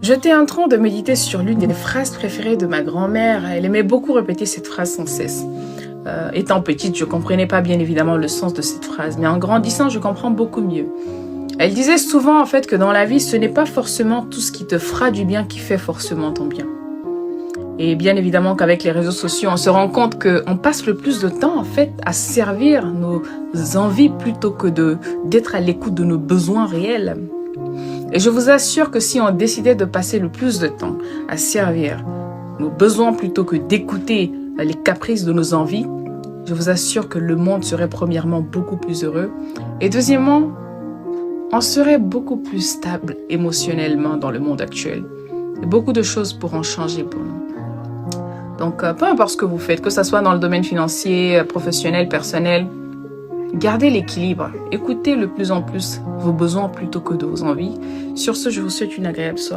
J'étais en train de méditer sur l'une des phrases préférées de ma grand-mère. Elle aimait beaucoup répéter cette phrase sans cesse. Étant petite, je ne comprenais pas bien évidemment le sens de cette phrase, mais en grandissant, je comprends beaucoup mieux. Elle disait souvent en fait que dans la vie, ce n'est pas forcément tout ce qui te fera du bien qui fait forcément ton bien. Et bien évidemment qu'avec les réseaux sociaux, on se rend compte qu'on passe le plus de temps en fait à servir nos envies plutôt que d'être à l'écoute de nos besoins réels. Et je vous assure que si on décidait de passer le plus de temps à servir nos besoins plutôt que d'écouter les caprices de nos envies, je vous assure que le monde serait premièrement beaucoup plus heureux. Et deuxièmement, on serait beaucoup plus stable émotionnellement dans le monde actuel. Et beaucoup de choses pourront changer pour nous. Donc, peu importe ce que vous faites, que ce soit dans le domaine financier, professionnel, personnel, gardez l'équilibre. Écoutez de plus en plus vos besoins plutôt que de vos envies. Sur ce, je vous souhaite une agréable soirée.